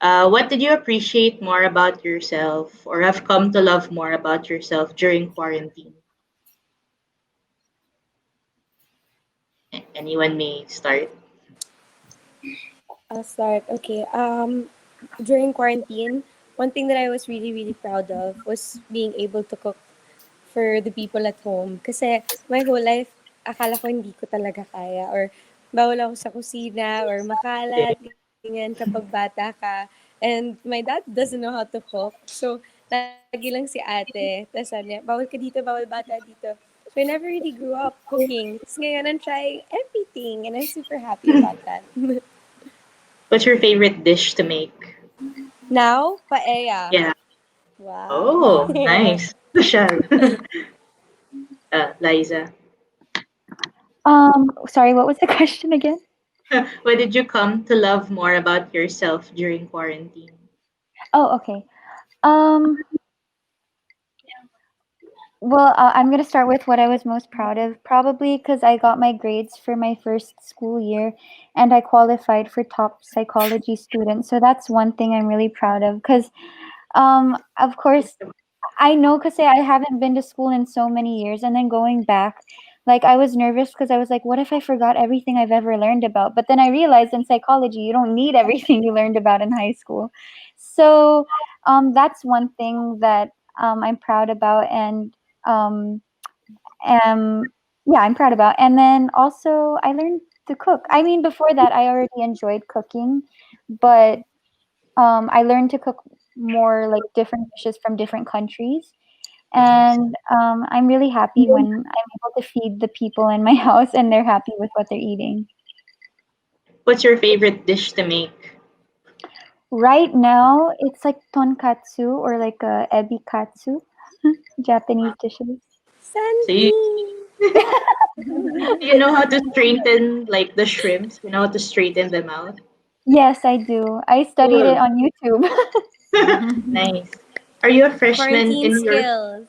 What did you appreciate more about yourself or have come to love more about yourself during quarantine? Anyone may start. I'll start. Okay. During quarantine, one thing that I was really, really proud of was being able to cook for the people at home. Kasi my whole life, akala ko hindi ko talaga kaya or bawal ako sa kusina or Yeah. makalat, ganyan, kapag bata ka. And my dad doesn't know how to cook. So, lagi lang si ate. Tapos sabi niya, bawal ka dito, bawal bata dito. So, I never really grew up cooking. Tapos ngayon, I'm trying everything. And I'm super happy about that. What's your favorite dish to make? Now, paella. Yeah. Wow. Oh, Yeah. nice. Social. Liza. Sorry, what was the question again? What did you come to love more about yourself during quarantine? Oh, okay. Um, well, I'm gonna start with what I was most proud of, probably because I got my grades for my first school year, and I qualified for top psychology student. So that's one thing I'm really proud of. Because, of course, I know because I haven't been to school in so many years, and then going back, like I was nervous because I was like, what if I forgot everything I've ever learned about? But then I realized in psychology, you don't need everything you learned about in high school. So that's one thing that I'm proud about, and um, yeah, I'm proud about. And then also, I learned to cook. I mean, before that, I already enjoyed cooking, but I learned to cook more like different dishes from different countries. Nice. And I'm really happy when I'm able to feed the people in my house and they're happy with what they're eating. What's your favorite dish to make? Right now, it's like tonkatsu or like ebikatsu, Japanese dishes. So you Sandy. you know how to straighten like the shrimps? You know how to straighten them out? Yes, I do. I studied it Cool. on YouTube. Nice. Are you a freshman Quarantine in your skills.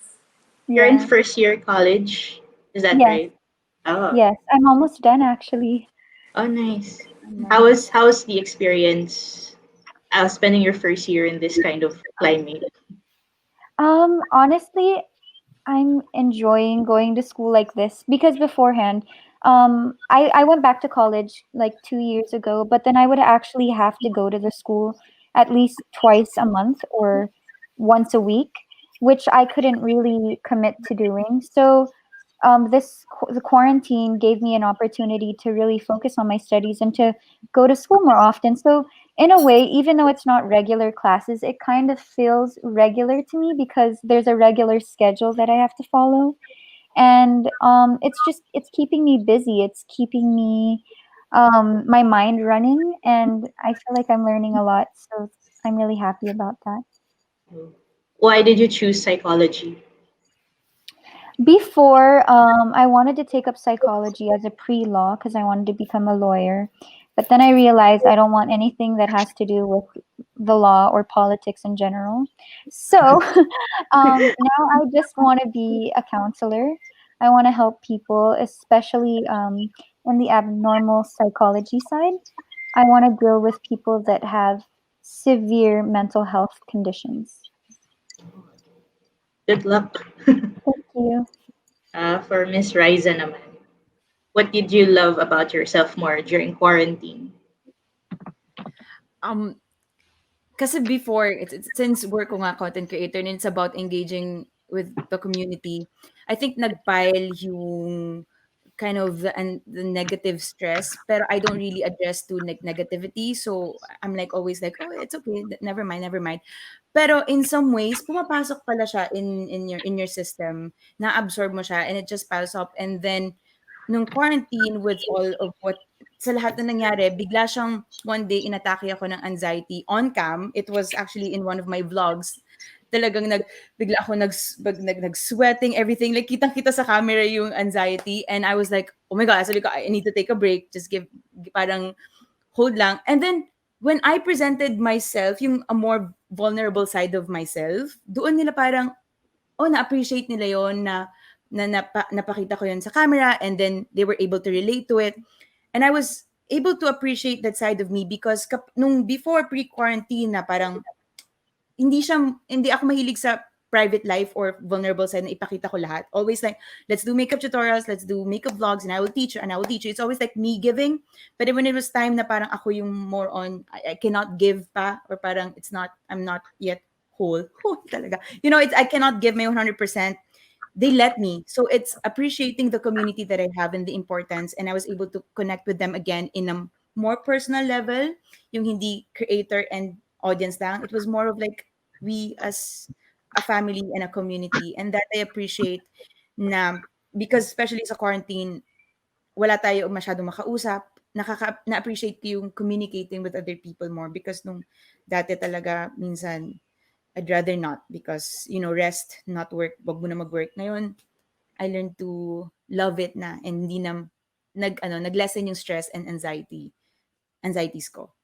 you're in Yeah. first year college? Is that Yes. right? Oh, Yes. I'm almost done actually. oh nice. Nice. How was the experience spending your first year in this kind of climate? Honestly, I'm enjoying going to school like this because beforehand, I went back to college like 2 years ago, but then I would actually have to go to the school at least twice a month or once a week, which I couldn't really commit to doing. So, the quarantine gave me an opportunity to really focus on my studies and to go to school more often. So, in a way, even though it's not regular classes, it kind of feels regular to me because there's a regular schedule that I have to follow. And it's keeping me busy. It's keeping me my mind running, and I feel like I'm learning a lot. So I'm really happy about that. Why did you choose psychology? Before, I wanted to take up psychology as a pre-law because I wanted to become a lawyer. But then I realized I don't want anything that has to do with the law or politics in general. So now I just want to be a counselor. I want to help people, especially in the abnormal psychology side. I want to deal with people that have severe mental health conditions. Good luck. Thank you. For Miss Riza naman, what did you love about yourself more during quarantine? Um, kasi before, since work ko nga content creator and it's about engaging with the community, I think nagpile yung kind of the negative stress, pero I don't really address to negativity. So I'm like always like, oh, it's okay, never mind, never mind. Pero in some ways, pumapasok pala siya in your system, na-absorb mo siya, and it just piles up. And then nung quarantine with all of what sa lahat na nangyari, bigla siyang one day inatake ako ng anxiety on cam. It was actually in one of my vlogs. Talagang bigla ako nag-sweating, everything. Like, kitang-kita sa camera yung anxiety. And I was like, oh my God, sabi ko, I need to take a break. Just parang hold lang. And then, when I presented myself, yung a more vulnerable side of myself, doon nila parang, oh, na-appreciate nila yon napakita ko yon sa camera, and then they were able to relate to it. And I was able to appreciate that side of me because nung before pre-quarantine na parang hindi ako mahilig sa private life or vulnerable side na ipakita ko lahat. Always like, let's do makeup tutorials, let's do makeup vlogs, and I will teach you, and I will teach you. It's always like me giving. But when it was time na parang ako yung more on, I cannot give pa, or parang I'm not yet whole. Whole talaga. I cannot give my 100%. They let me. So it's appreciating the community that I have and the importance. And I was able to connect with them again in a more personal level. Yung hindi creator and audience lang. It was more of like we as a family and a community. And that I appreciate na because especially sa quarantine, wala tayo masyadong makausap. Na-appreciate ko yung communicating with other people more because nung dati talaga minsan I'd rather not because, rest, not work, wag mo na mag-work. Ngayon, I learned to love it na and hindi na nag-lessen yung stress and anxieties ko.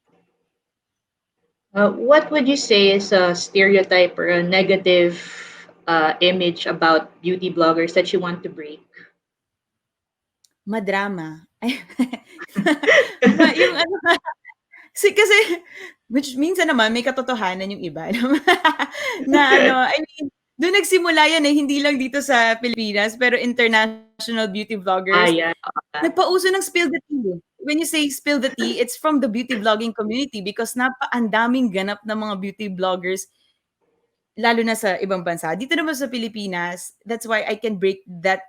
What would you say is a stereotype or a negative image about beauty bloggers that you want to break? Madrama. Ay, yung kasi, which minsan naman may katotohanan yung iba. I mean, doon nagsimula yan hindi lang dito sa Pilipinas, pero international beauty vloggers. Yeah. Nagpauso ng spill the tea. When you say spill the tea, it's from the beauty vlogging community because ang daming ganap na mga beauty vloggers lalo na sa ibang bansa. Dito naman sa Pilipinas, that's why I can break that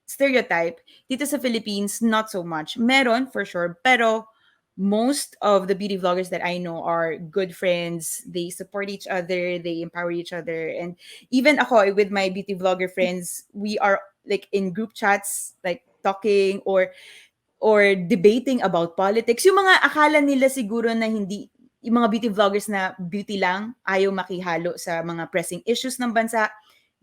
stereotype. Dito sa Philippines, not so much. Meron, for sure. Pero most of the beauty vloggers that I know are good friends. They support each other. They empower each other. And even ako, with my beauty vlogger friends, we are like in group chats, like talking or debating about politics. Yung mga akala nila siguro na hindi, yung mga beauty vloggers na beauty lang, ayaw makihalo sa mga pressing issues ng bansa.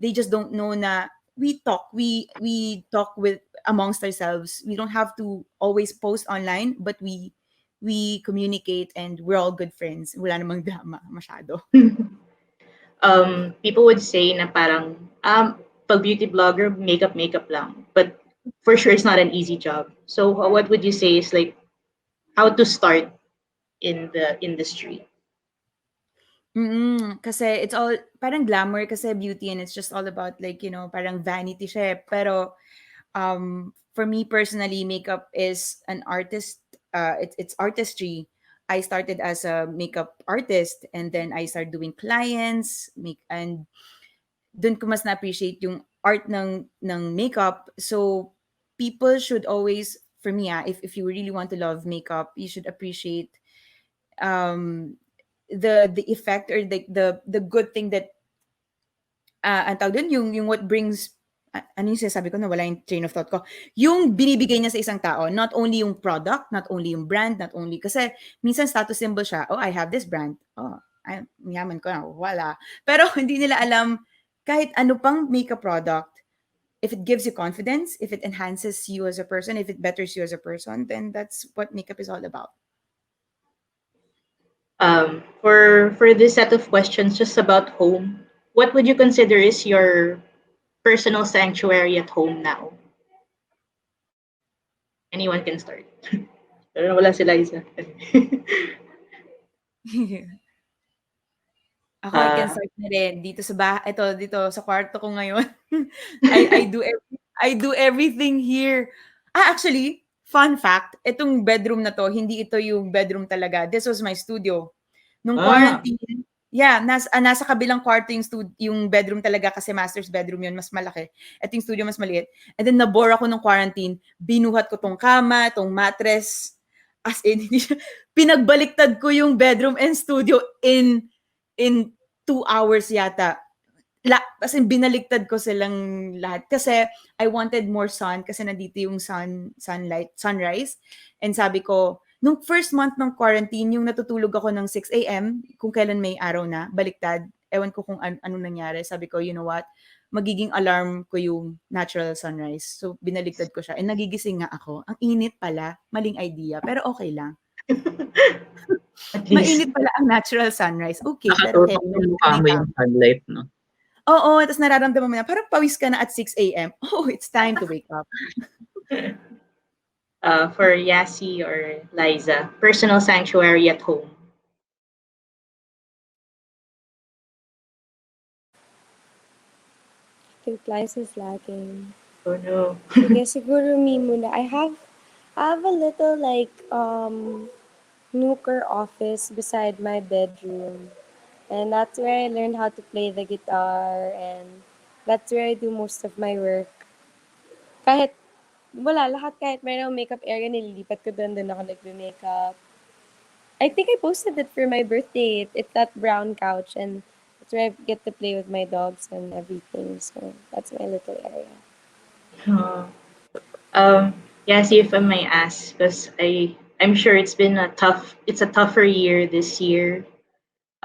They just don't know na we talk with amongst ourselves. We don't have to always post online, but we communicate and we're all good friends. Wala namang drama masyado. People would say na parang pag beauty blogger, makeup lang. But for sure it's not an easy job. So what would you say is like how to start in the industry? Kasi it's all parang glamour kasi beauty and it's just all about like, parang vanity siya. Pero for me personally, makeup is an artist. It's artistry. I started as a makeup artist and then I started doing clients, and dun ko mas na-appreciate yung art ng makeup. So people should always, for me, if you really want to love makeup, you should appreciate the effect or the good thing that ang tawag dun, yung what brings ano yung sinasabi ko na wala yung train of thought ko. Yung binibigay niya sa isang tao, not only yung product, not only yung brand, not only, kasi minsan status symbol siya, oh, I have this brand. Oh, yaman ko na, wala. Pero hindi nila alam, kahit ano pang makeup product, if it gives you confidence, if it enhances you as a person, if it betters you as a person, then that's what makeup is all about. For this set of questions just about home, what would you consider is your personal sanctuary at home now? Anyone can start. Pero wala si Liza. Ako, I can start na rin. Dito sa kwarto ko ngayon. I do everything here. Actually, fun fact, itong bedroom na to, hindi ito yung bedroom talaga. This was my studio. Nung quarantine, nasa kabilang kwarto yung bedroom talaga kasi master's bedroom yun, mas malaki. At yung studio mas maliit. And then nabore ako nung quarantine, binuhat ko tong kama, tong mattress. As in, pinagbaliktad ko yung bedroom and studio in 2 hours yata. Kasi binaliktad ko silang lahat. Kasi I wanted more sun kasi nandito yung sunrise. And sabi ko, nung first month ng quarantine, yung natutulog ako ng 6 a.m., kung kailan may araw na, baliktad. Ewan ko kung anong nangyari. Sabi ko, you know what? Magiging alarm ko yung natural sunrise. So, binaliktad ko siya. And nagigising nga ako. Ang init pala. Maling idea. Pero okay lang. Mainit pala ang natural sunrise. Okay, pero nakatutok yung mukha mo yung sunlight, no? Oo, tapos nararamdaman mo na, parang pawis ka na at 6 a.m. Oh, it's time to wake up. For Yassi or Liza, personal sanctuary at home. I think Liza is lagging. Oh no. Sige, siguro me muna. I have a little like snooker office beside my bedroom. And that's where I learned how to play the guitar, and that's where I do most of my work. Kahit wala, lahat kahit mayroong makeup area, nililipat ko doon ako nagme-makeup. I think I posted it for my birthday. It's that brown couch, and that's where I get to play with my dogs and everything. So that's my little area. Uh, Yassi, if I may ask, because I'm sure it's a tougher year this year.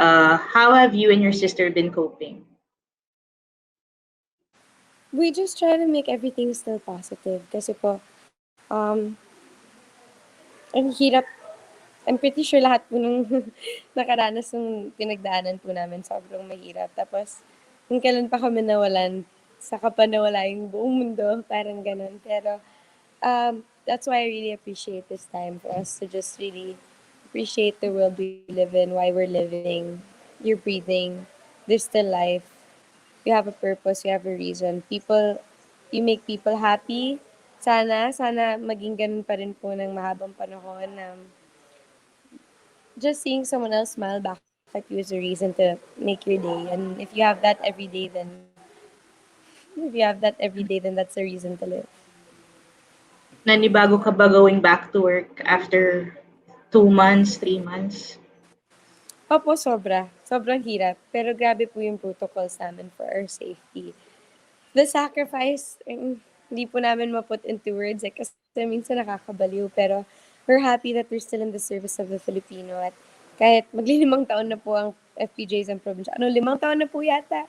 How have you and your sister been coping? We just try to make everything still positive. Kasi po, ang hirap. I'm pretty sure lahat po nung nakaranas nung pinagdaanan po namin sobrang mahirap. Tapos, kung kailan pa kami nawalan, saka pa nawala yung buong mundo, parang ganun. Pero, that's why I really appreciate this time for us to just really appreciate the world we live in, why we're living. You're breathing. There's still life. You have a purpose. You have a reason. You make people happy. Sana maging ganun pa rin po ng mahabang panahon na just seeing someone else smile back at you is a reason to make your day. And if you have that every day, then that's a reason to live. Nanibago ka ba going back to work after 2 months, 3 months? Opo, sobra. Sobrang hirap. Pero grabe po yung protocols namin for our safety. The sacrifice, hindi po namin ma-put into words kasi minsan nakakabaliw. Pero we're happy that we're still in the service of the Filipino at kahit maglilimang taon na po ang FPJs ang probinsya. 5 taon na po yata.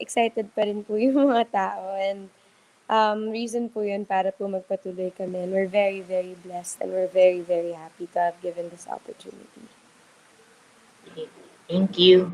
Excited pa rin po yung mga tao and reason po yun para po magpatuloy kami. And we're very, very blessed and we're very, very happy to have given this opportunity. Thank you.